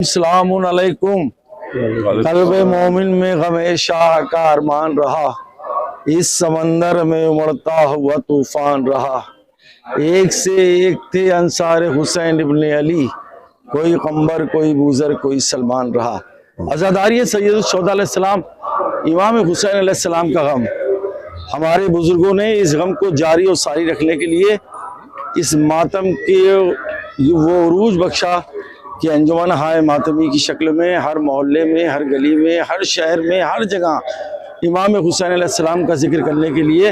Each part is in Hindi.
अस्सलामुअलैकुम। क़ल्ब मोमिन में गमे शाह का अरमान रहा, इस समंदर में उमड़ता हुआ तूफान रहा। एक से एक थे अंसार हुसैन इब्ने अली, कोई कम्बर कोई बूजर कोई सलमान रहा। अज़ादारी सैयद शोहदा अलैहिस्सलाम इमाम हुसैन अलैहिस्सलाम का गम, हमारे बुजुर्गों ने इस गम को जारी और सारी रखने के लिए इस मातम के वो उरूज बख्शा कि अंजुमन हाय मातमी की शक्ल में हर मोहल्ले में, हर गली में, हर शहर में, हर जगह इमाम हुसैन अलैहिस्सलाम का जिक्र करने के लिए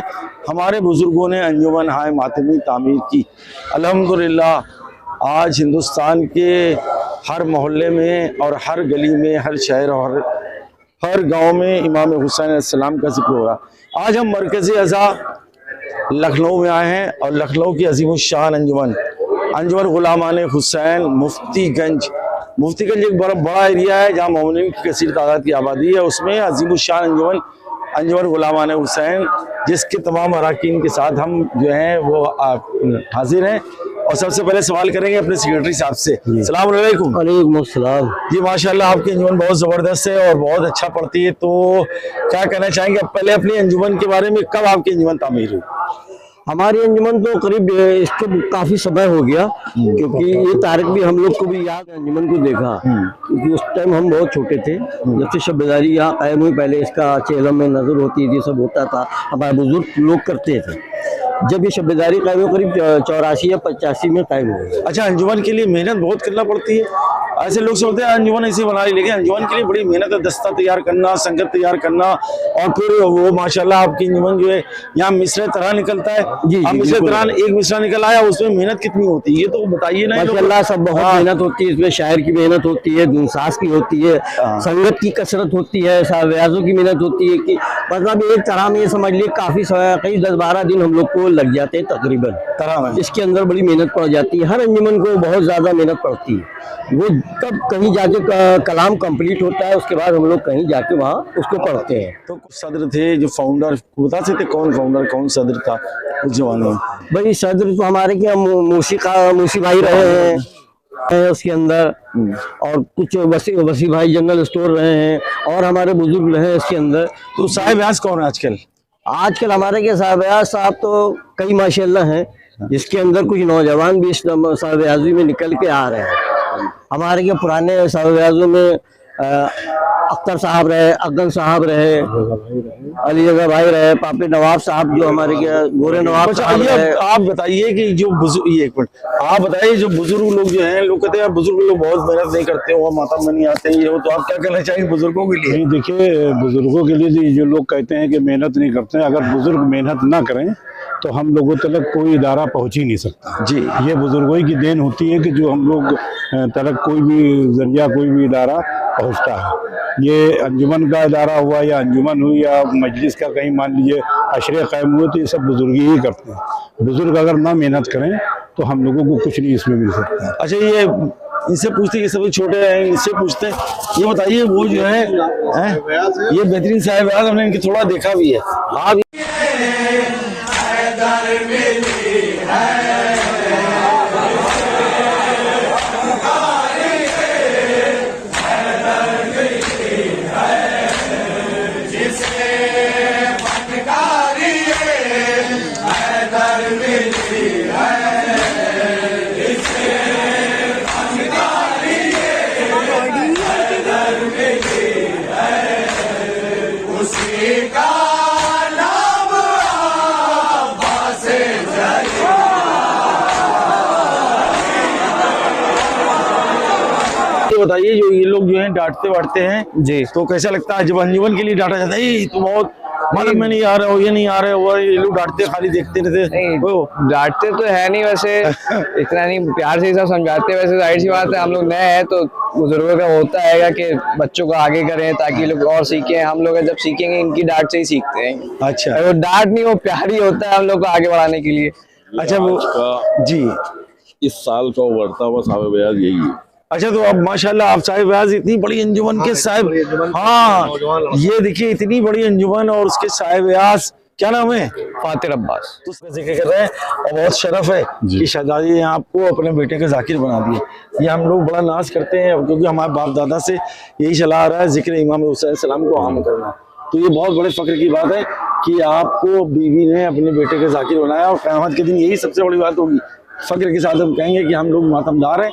हमारे बुजुर्गों ने अंजुमन हाय मातमी तामीर की। अल्हम्दुलिल्लाह आज हिंदुस्तान के हर मोहल्ले में और हर गली में, हर शहर और हर गांव में इमाम हुसैन अलैहिस्सलाम का जिक्र हो रहा। आज हम मरकज़ी अज़ा लखनऊ में आए हैं और लखनऊ की अज़ीमुश्शान अंजुमन गुलामान हुसैन मुफ्तीगंज एक बड़ा एरिया है जहाँ मोमिनीन की कसीर तादाद की आबादी है। उसमें अज़ीमुश्शान अंजुमन गुलामान हुसैन जिसके तमाम अराकीन के साथ हम जो हैं वो हाजिर हैं। और सबसे पहले सवाल करेंगे अपने सेक्रेटरी साहब से। अस्सलाम वालेकुम। वालेकुम अस्सलाम। जी माशाल्लाह आपकी अंजुमन बहुत ज़बरदस्त है और बहुत अच्छा पढ़ती है, तो क्या कहना चाहेंगे अब पहले अपनी अंजुमन के बारे में, कब आपकी अंजुमन तामीर हुई? हमारी अंजुमन तो करीब इसको काफी समय हो गया, क्योंकि ये तारीख भी हम लोग को भी याद है अंजुमन को देखा, क्योंकि उस टाइम हम बहुत छोटे थे जब से शबेदारी यहाँ कायम हुई। पहले इसका चेहरा में नजर होती थी, सब होता था, हमारे बुजुर्ग लोग करते थे। जब ये शबेदारी कायम हुई करीब 84 या 85 में कायम हुई। अच्छा, अंजुमन के लिए मेहनत बहुत करना पड़ती है। ऐसे लोग सोचते हैं अंजुमन ऐसे बना ली, लेकिन अंजुमन के लिए बड़ी मेहनत है। दस्ता तैयार करना, संगत तैयार करना, और फिर वो माशाल्लाह आपकी अंजुमन जो है यहाँ मिसरे तरह निकलता है। मिसरे तरह एक मिसरा निकल आया, उसमें मेहनत कितनी होती है ये तो बताइए ना। माशाल्लाह सब बहुत मेहनत होती है इसमें। शायर की मेहनत होती है, धुनसाज की होती है, संगत की कसरत होती है, साव्याजों की मेहनत होती है, कि मतलब एक तरह में ये समझ लिए काफी कई 10-12 दिन हम लोग को लग जाते हैं तकरीबन तरह में। इसके अंदर बड़ी मेहनत पड़ जाती है, हर अंजुमन को बहुत ज्यादा मेहनत पड़ती है। वो तब कहीं जाके कलाम कंप्लीट होता है, उसके बाद हम लोग कहीं जाके वहाँ उसको पढ़ते हैं। तो सदर थे जो फाउंडर, बता सकते कौन फाउंडर कौन सदर था उस जमाने में? भाई सदर तो हमारे क्या मूसी भाई रहे हैं उसके अंदर, और कुछ वसी भाई जनरल स्टोर रहे हैं, और हमारे बुजुर्ग रहे हैं इसके अंदर। तो साहिब व्यास कौन है आजकल हमारे के साहब तो कई माशाल्लाह हैं, जिसके अंदर कुछ नौजवान भी इस साहब में निकल के आ रहे हैं। हमारे के पुराने साहब में अख्तर साहब रहे, अफजल साहब रहे, अली जगह भाई रहे, पापी नवाब साहब जो हमारे के गोरे नवाब साहब रहे। आप बताइए कि जो बुजुर्ग, ये एक मिनट आप बताइए, जो बुजुर्ग लोग जो हैं, लोग कहते हैं बुजुर्ग लोग बहुत मेहनत नहीं करते हो, मातम में नहीं आते हैं, ये तो आप क्या कहना चाहेंगे बुजुर्गों के लिए? देखिए, बुजुर्गों के लिए जो लोग कहते हैं कि मेहनत नहीं करते हैं, अगर बुजुर्ग मेहनत ना करें तो हम लोगों तक कोई इदारा पहुंच ही नहीं सकता। जी, ये बुजुर्गों की देन होती है कि जो हम लोग तक कोई भी जरिया, कोई भी इदारा पहुंचता है। ये अंजुमन का इदारा हुआ या अंजुमन हुई या मजलिस का कहीं मान लीजिए अशरे कायम हुए, तो ये सब बुजुर्ग ही करते हैं। बुजुर्ग अगर ना मेहनत करें तो हम लोगों को कुछ नहीं इसमें मिल सकता। अच्छा, ये इनसे पूछते, ये सब छोटे हैं, इनसे पूछते हैं, ये बताइए वो जो है ये बेहतरीन साहिब, हमने इनकी थोड़ा देखा भी है। आप बताइए, जो ये लोग जो हैं डांटते वाटते हैं जी, तो कैसा लगता है जब अंजुमन के लिए डांटा जाता है? तो बहुत मालूम में नहीं आ रहा हो, ये नहीं आ रहा हो, ये लोग डांटते खाली देखते रहते। डांटते तो है नहीं वैसे, इतना नहीं, प्यार से ही सब समझाते। वैसे जाहिर सी बात है, हम लोग नए हैं तो बुजुर्गों का होता है कि बच्चों को आगे करें ताकि लोग और सीखें। हम लोग जब सीखेंगे इनकी डांट से ही सीखते हैं। अच्छा, वो डांट नहीं, वो प्यार ही होता है हम लोग को आगे बढ़ाने के लिए। अच्छा, वो जी इस साल का बढ़ता हुआ साहिब व्यास यही है। अच्छा, तो अब माशाल्लाह आप साहिब व्यास इतनी बड़ी अंजुमन के साहिब, हाँ ये देखिए इतनी बड़ी अंजुमन और उसके साहिब व्यास क्या नाम है? फातिर अब्बास। तो उसका जिक्र कर रहे हैं और बहुत शर्फ है कि शहजादी ने आपको अपने बेटे का जाकिर बना दिया। ये हम लोग बड़ा नाज करते हैं क्योंकि हमारे बाप दादा से यही चला आ रहा है, जिक्र इमाम हुसैन सलाम को आम करना। तो ये बहुत बड़े फख्र की बात है कि आपको बीवी ने अपने बेटे का जाकिर बनाया, और क़यामत के दिन यही सबसे बड़ी बात होगी। फख्र के साथ हम कहेंगे कि हम लोग मातमदार हैं,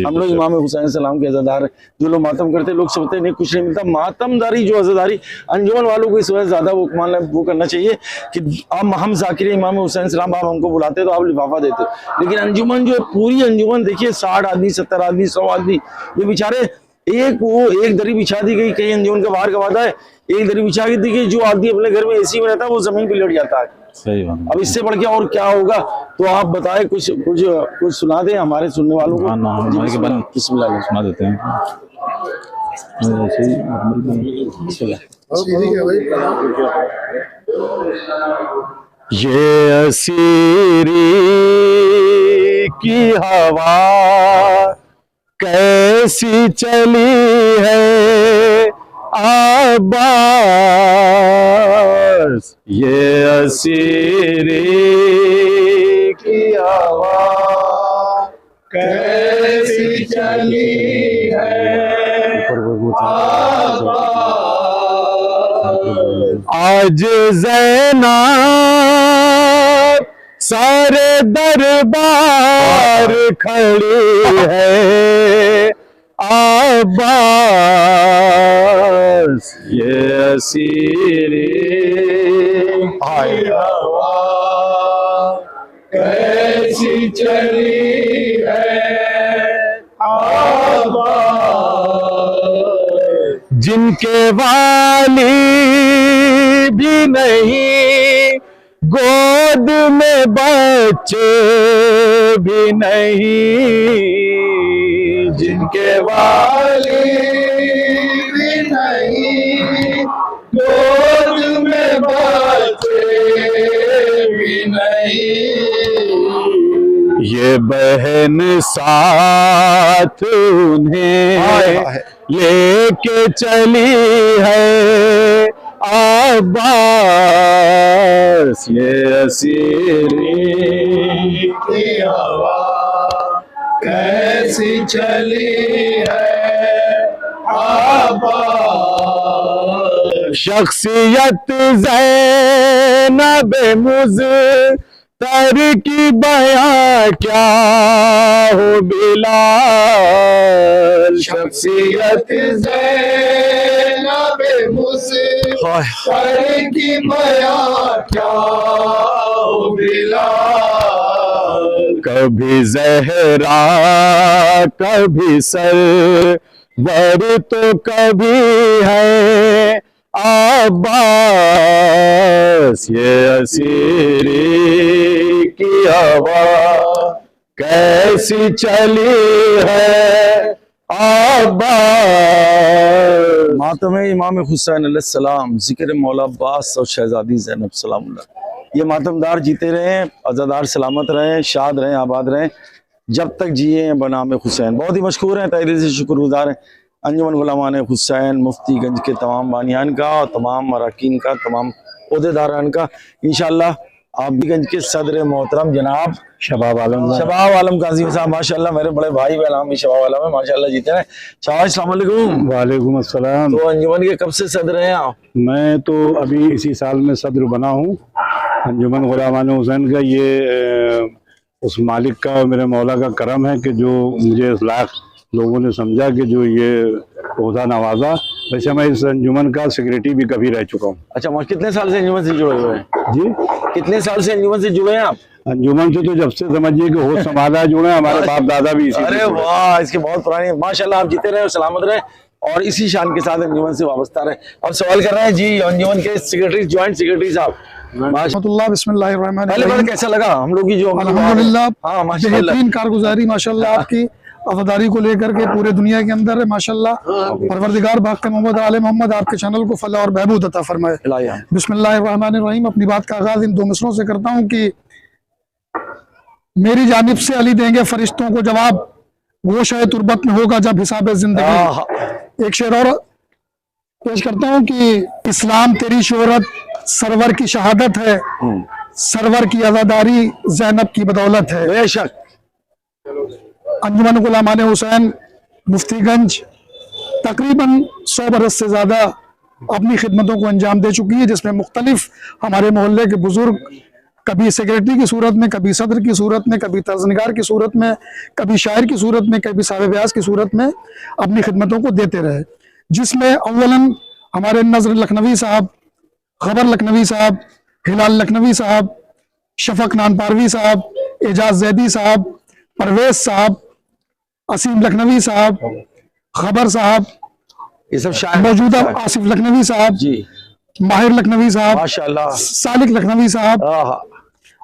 हम लोग इमाम हुसैन सलाम के अज़ादार हैं। जो लोग मातम करते हैं, लोग सोचते हैं नहीं कुछ नहीं मिलता। मातमदारी जो अज़ादारी अंजुमन वालों को इस वजह ज़्यादा वो करना चाहिए कि आप हम ज़ाकिर इमाम हुसैन सलाम, आप हमको बुलाते तो आप लिफाफा देते। लेकिन अंजुमन जो है, पूरी अंजुमन देखिए 60 आदमी 70 आदमी 100 आदमी, ये बेचारे एक दरी बिछा दी गई। कहीं अंजुमन का बाहर का वादा है, एक दरी बिछा दी गई, जो आदमी अपने घर में एसी में रहता है वो जमीन पे लेट जाता है। सही बात। अब इससे बढ़ के और क्या होगा? तो आप बताएं, कुछ सुना दें हमारे सुनने वालों को। जी, बिस्मिल्लाह सुना देते हैं। ये असीरी की हवा कैसी चली है आबास, ये असीरी की हवा कैसी चली है आज ज़ैनब सारे दरबार खड़ी है आबास, ये असीरी हवा कैसी चली है आबास, जिनके वाली भी नहीं, गोद में बच्चे भी नहीं, जिनके वाली भी नहीं, गोद में बच्चे भी नहीं, ये बहन साथ उन्हें लेके चली है आबास, ये असीरी की हवा कैसी चली है आबास, शख्सियत ज़ैनब मुज़्तर की बयां क्या हो बिलाल, शख्सियत ज़ैनब मुज़्तर की बयां क्या हो बिलाल, कभी ज़हरा कभी सरवर तो कभी है आबास, ये असीरी की हवा कैसी चली है आबास। मातम इमाम हुसैन अलैहिस्सलाम, जिक्र मौला अब्बास और शहजादी ज़ैनब सलामुल्लाह। ये मातमदार जीते रहें, अज़ादार सलामत रहें, शाद रहें, आबाद रहें, जब तक जिए बनाम हुसैन। बहुत ही मशहूर हैं, तहे दिल से शुक्रगुजार हैं अंजुमन उलमाए हुसैन मुफ्तीगंज के तमाम बानियान का और तमाम अरकान का, तमाम ओहदेदारान का। इंशाअल्लाह आप भी गंज के सदर मोहतरम जनाब शबाब आलम काजी साहब, माशाअल्लाह मेरे बड़े भाई बहन भी शबाब आलम है, माशाअल्लाह जीते हैं। शाह अस्सलाम वालेकुम। वालेकुम अस्सलाम। तो अंजुमन के कब से सदर हैं आप? मैं तो अभी इसी साल में सदर बना हूँ अंजुमन उलमाए हुसैन का। ये उस मालिक का, मेरे मौला का करम है कि जो मुझे इस लायक लोगों ने समझा कि जो ये ओहदा नवाजा। वैसे मैं इस अंजुमन का सेक्रेटरी भी कभी रह चुका हूँ। अच्छा, कितने साल से अंजुमन से जुड़े हुए हैं? जी, कितने साल से अंजुमन से जुड़े हैं आप? अंजुमन से तो जब से समझिए कि होश संभाला जुड़े हैं, हमारे बाप दादा भी इसी। अरे वाह, इसके बहुत पुराने। माशाल्लाह आप जीते रहे और सलामत रहे और इसी शान के साथ अंजुमन से वाबस्ता रहे। अब सवाल कर रहे हैं जी अंजुमन के सेक्रेटरी, ज्वाइंट सेक्रेटरी साहब, पहले बार कैसा लगा हम लोग की जो अल्हम्दुलिल्लाह माशाल्लाह बेहतरीन कारगुजारी माशाल्लाह आपकी वफादारी को लेकर के पूरे दुनिया के अंदर है माशाल्लाह। परवरदिगार बाक़ मोहम्मद आले मोहम्मद आपके चैनल को फलाह और बहबूद अता फरमाए। बिस्मिल्लाहिर्रहमानिर्रहीम। अपनी बात का आगाज इन दो मिसरों से करता हूँ कि मेरी जानिब से अली देंगे फरिश्तों को जवाब, वो शायद तुरबत में होगा जब हिसाब जिंदगी। एक शेर और पेश करता हूँ कि इस्लाम तेरी शोहरत सरवर की शहादत है, सरवर की आजादारी ज़ैनब की बदौलत है। बेशक। अंजुमन गुलामान हुसैन मुफ्तीगंज तकरीबन 100 बरस से ज़्यादा अपनी खिदमतों को अंजाम दे चुकी है, जिसमें मुख्तलिफ हमारे मोहल्ले के बुजुर्ग कभी सेक्रेटरी की सूरत में, कभी सदर की सूरत में, कभी तर्जनिगार की सूरत में, कभी शायर की सूरत में, कभी साहिब व्यास की सूरत में अपनी खिदमतों को देते रहे, जिसमें अव्वलन हमारे नजर लखनवी साहब, खबर लखनवी साहब, हिलाल लखनवी साहब, शफक नानपारवी साहब, एजाज जैदी साहब, परवेज साहब, असीम लखनवी साहब, खबर साहब, ये सब शायर मौजूदा आसिफ लखनवी साहब जी, माहिर लखनवी साहब, माशाल्लाह। सालिक लखनवी साहब, आहा।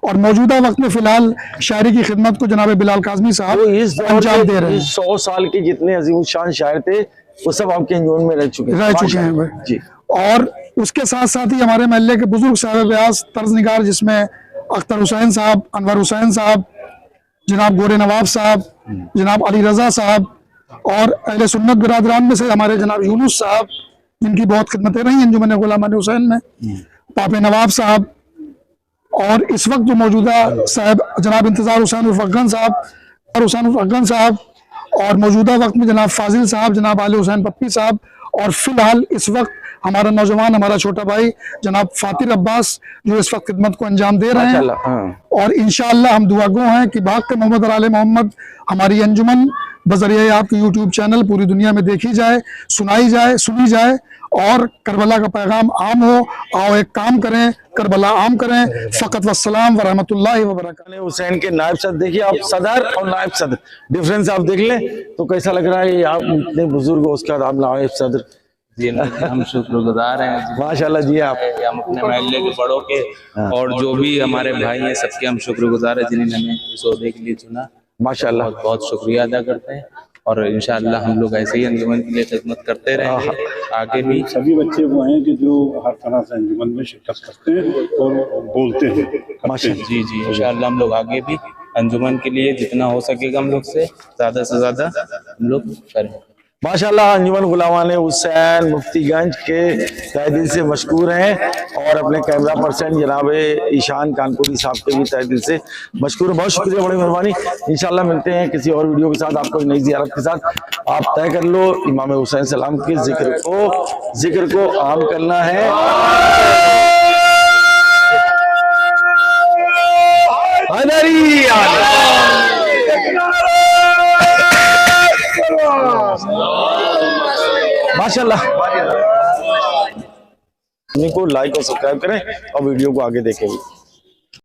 और मौजूदा वक्त में फिलहाल शायरी की खिदमत को जनाब बिलाल काजमी साहब तो इस दौर अंजाम दे के रहे हैं, 100 साल के जितने अजीम शान शायर थे वो सब आपके अंजुमन में रह चुके हैं। रह चुके हैं वे। जी। और उसके साथ साथ ही हमारे महल्ले के बुजुर्ग साहिब व्यास तर्जनिगार, जिसमें अख्तर हुसैन साहब, अनवर हुसैन साहब, जनाब गोरे नवाब साहब, जनाब अली रजा साहब, और अहले सुन्नत बिरादरान में से हमारे जनाब यूनुस साहब, जिनकी बहुत खिदमतें रही अंजुमन गुलामान हुसैन में, पापे नवाब साहब, और इस वक्त जो मौजूदा साहब जनाब इंतजार हुसैन उर्फ अफगान साहब, और मौजूदा वक्त में जनाब फाजिल साहब, जनाब आले हुसैन पप्पी साहब, और फिलहाल इस वक्त हमारा नौजवान, हमारा छोटा भाई जनाब फातिर अब्बास, जो इस वक्त खिदमत को अंजाम दे रहे हैं। माशाल्लाह, हाँ। और इंशाअल्लाह हम दुआगो हैं कि बाग के मोहम्मद और आले मोहम्मद हमारी अंजुमन बजरिए आपके यूट्यूब चैनल पूरी दुनिया में देखी जाए, सुनाई जाए, सुनी जाए, और करबला का पैगाम आम हो। आओ एक काम करें, करबला आम करें। फ़कत वस्सलाम व रहमतुल्लाहि व बरकातुहू। हुसैन के नायब सदर देखिए आप, सदर और नायब सदर डिफरेंस आप देख लें तो कैसा लग रहा है। ये आप इतने बुजुर्ग हो, उसके बाद आप नायब सदर। जी हम शुक्रगुजार हैं माशाल्लाह जी। आप हम अपने महल्ले के बड़ों के और जो भी हमारे भाई हैं सबके हम शुक्रगुजार हैं जिन्होंने हमें इस ओहदे के लिए चुना। माशाल्लाह बहुत बहुत शुक्रिया अदा करते हैं और इंशाअल्लाह हम लोग ऐसे ही अंजुमन के लिए खिदमत करते रहेंगे आगे भी। सभी बच्चे वो हैं कि जो हर तरह से अंजुमन में शिरकत करते हैं और बोलते हैं। जी जी इंशाअल्लाह हम लोग आगे भी अंजुमन के लिए जितना हो सकेगा हम लोग से ज़्यादा हम लोग करें। माशाल्लाह अंजुमन गुलामान हुसैन मुफ्तीगंज के तहे दिल से मशकूर हैं, और अपने कैमरा पर्सन जनाब ईशान कानपुरी साहब के भी तहे दिल से मशकूर। बहुत शुक्रिया, बड़ी मेहरबानी। इंशाल्लाह मिलते हैं किसी और वीडियो के साथ, आपको नई ज़ियारत के साथ। आप तय कर लो, इमाम हुसैन सलाम के जिक्र को आम करना है। माशाल्लाह। को लाइक और सब्सक्राइब करें और वीडियो को आगे देखें।